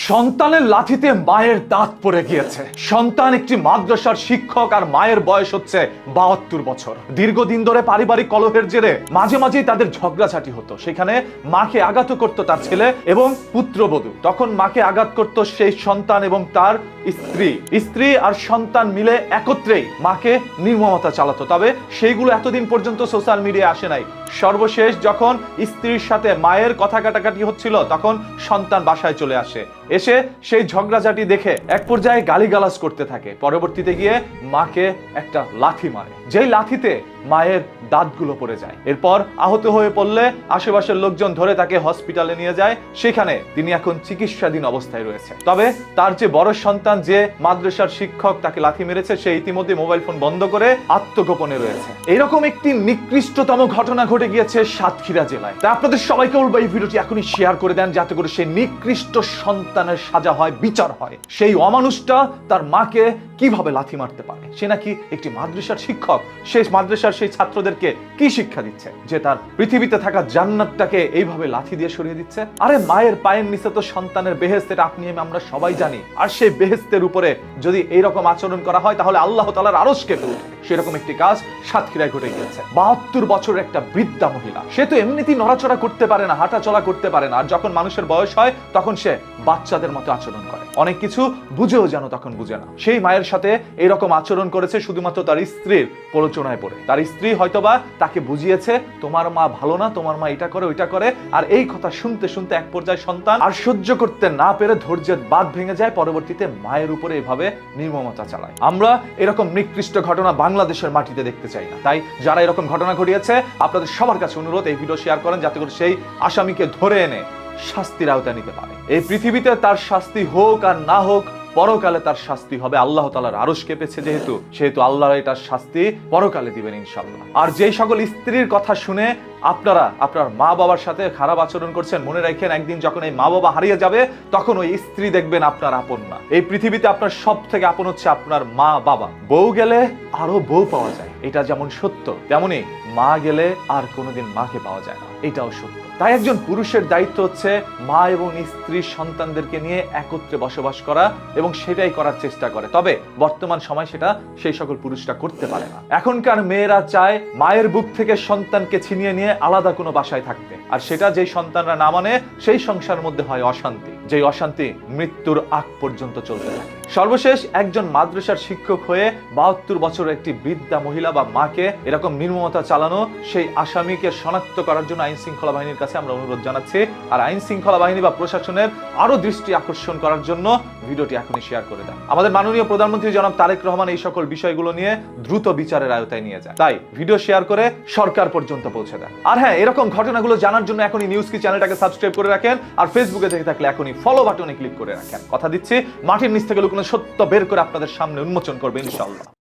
সন্তানের লাথিতে মায়ের দাঁত পড়ে গিয়েছে। সন্তান একটি মাদ্রাসার শিক্ষক আর মায়ের বয়স হচ্ছে 72 বছর। দীর্ঘদিন ধরে পারিবারিক কলহের জেরে মাঝে মাঝেই তাদের ঝগড়াঝাটি হতো। সেখানে মাকে আঘাত করত তার ছেলে এবং পুত্রবধূ। তখন মাকে আঘাত করত সেই সন্তান এবং তার স্ত্রী আর সন্তান মিলে একত্রেই মাকে নির্মমতা চালাতো। তবে সেইগুলো এতদিন পর্যন্ত সোশ্যাল মিডিয়ায় আসে নাই। সর্বশেষ যখন স্ত্রীর সাথে মায়ের কথা কাটাকাটি হচ্ছিল তখন সন্তান বাসায় চলে আসে। এসে সেই ঝগড়াঝাটি দেখে এক পর্যায়ে গালিগালাজ করতে থাকে। পরবর্তীতে গিয়ে মাকে একটা লাথি মারে, যেই লাথিতে মায়ের দাঁতগুলো পড়ে যায়। এরপর আহত হয়ে পড়লে আশেপাশের লোকজন ধরে তাকে হসপিটালে নিয়ে যায়। সেখানে তিনি এখন চিকিৎসাধীন অবস্থায় রয়েছে। তবে তার যে বড় সন্তান, যে মাদ্রাসার শিক্ষক তাকে লাথি মেরেছে, সে ইতিমধ্যে মোবাইল ফোন বন্ধ করে আত্মগোপনে রয়েছে। এইরকম একটি নিকৃষ্টতম ঘটনা ঘটে গিয়েছে সাতক্ষীরা জেলায়। তাই আপনাদের সবাইকে বলবো এই ভিডিওটি এখনই শেয়ার করে দেন, যাতে করে সেই নিকৃষ্ট সন্তানের সাজা হয়, বিচার হয়। সেই অমানুষটা তার মাকে কিভাবে লাথি মারতে পারে? সে নাকি একটি মাদ্রাসার শিক্ষক। সেই মাদ্রাসার সেই ছাত্রদেরকে কি শিক্ষা দিচ্ছে যে তার পৃথিবীতে থাকা জান্নাতটাকে এইভাবে লাথি দিয়ে সরিয়ে দিচ্ছে? আরে মায়ের পায়ের নিচে তো সন্তানের বেহেশত, এটা আপনি আমরা সবাই জানি। আর সেই বেহেশতের উপরে যদি এইরকম আচরণ করা হয় তাহলে আল্লাহ তাআলার আরশ কেঁপে উঠবে। সেরকম একটি কাজ সাতক্ষীরায় ঘটে গিয়েছে। 72 বছরের একটা বৃদ্ধা মহিলা, সে তো এমনিতেই নড়াচড়া করতে পারে না, হাঁটা চলা করতে পারে না। আর যখন মানুষের বয়স হয় তখন সে বাচ্চাদের মতো আচরণ করে, অনেক কিছু বুঝেও যেন তখন বুঝে না। সেই মায়ের সাথে এইরকম আচরণ করেছে শুধুমাত্র তার স্ত্রীর প্ররোচনায় পড়ে। তার স্ত্রী হয়তোবা তাকে বুঝিয়েছে তোমার মা ভালো না, তোমার মা এটা করে ওইটা করে। আর এই কথা শুনতে শুনতে এক পর্যায়ে সন্তান আর সহ্য করতে না পেরে ধৈর্যের বাঁধ ভেঙে যায়। পরবর্তীতে মায়ের উপরে এভাবে নির্মমতা চালায়। আমরা এরকম নিকৃষ্ট ঘটনা বাংলাদেশের মাটিতে দেখতে চাই না। তাই যারা এরকম ঘটনা ঘটিয়েছে আপনাদের সবার কাছে অনুরোধ, এই ভিডিও শেয়ার করেন, যাতে করে সেই আসামিকে ধরে এনে শাস্তির আওতায় নিতে পারে। এই পৃথিবীতে তার শাস্তি হোক আর না হোক, পরকালে তার শাস্তি হবে। আল্লাহ তাআলার আরশ কেঁপেছে সেহেতু আল্লাহ এটার শাস্তি পরকালে দিবেন ইনশাআল্লাহ। আর যেই সকল স্ত্রীর কথা শুনে আপনারা আপনার মা বাবার সাথে খারাপ আচরণ করছেন, মনে রাখেন একদিন যখন এই মা বাবা হারিয়ে যাবে তখন ওই স্ত্রী দেখবেন আপনার আপন না। এই পৃথিবীতে আপনার সব থেকে আপন হচ্ছে আপনার মা বাবা। বউ গেলে আরো বউ পাওয়া যায়, এটা যেমন সত্য, তেমনি মা গেলে আর কোনোদিন মাকে পাওয়া যায় না, এটাও সত্য। তাই একজন পুরুষের দায়িত্ব হচ্ছে মা এবং স্ত্রী সন্তানদেরকে নিয়ে একত্রে বসবাস করা এবং সেটাই করার চেষ্টা করে। তবে বর্তমান সময় সেটা সেই সকল পুরুষরা করতে পারে না। এখনকার মেয়েরা চায় মায়ের বুক থেকে সন্তানকে ছিনিয়ে নিয়ে আলাদা কোনো বাসায় থাকতে। আর সেটা যেই সন্তানরা না মানে সেই সংসারের মধ্যে হয় অশান্তি, যেই অশান্তি মৃত্যুর আগ পর্যন্ত চলতে থাকে। সর্বশেষ একজন মাদ্রাসার শিক্ষক হয়ে 72 বছরের একটি বৃদ্ধা মহিলা বা মাকে এরকম নির্মমতা চালানো, সেই আসামিকে শনাক্ত করার জন্য আইন শৃঙ্খলা বাহিনীর কাছে আমরা অনুরোধ জানাচ্ছি। আর আইন শৃঙ্খলা বাহিনী বা প্রশাসনের আরো দৃষ্টি আকর্ষণ করার জন্য ভিডিওটি এখনই শেয়ার করে দেন। আমাদের মাননীয় প্রধানমন্ত্রী জনাব তারেক রহমান এই সকল বিষয়গুলো নিয়ে দ্রুত বিচারের আওতায় নিয়ে যায়। তাই ভিডিও শেয়ার করে সরকার পর্যন্ত পৌঁছে দেন। আর হ্যাঁ, এরকম ঘটনাগুলো জানার জন্য এখনই নিউজ কি চ্যানেলটাকে সাবস্ক্রাইব করে রাখেন। আর ফেসবুকে দেখে থাকলে এখনই ফলো বাটনে ক্লিক করে রাখেন। কথা দিচ্ছি মাটির নিচ থেকে লুকানো সত্য বের করে আপনাদের সামনে উন্মোচন করবে ইনশাআল্লাহ।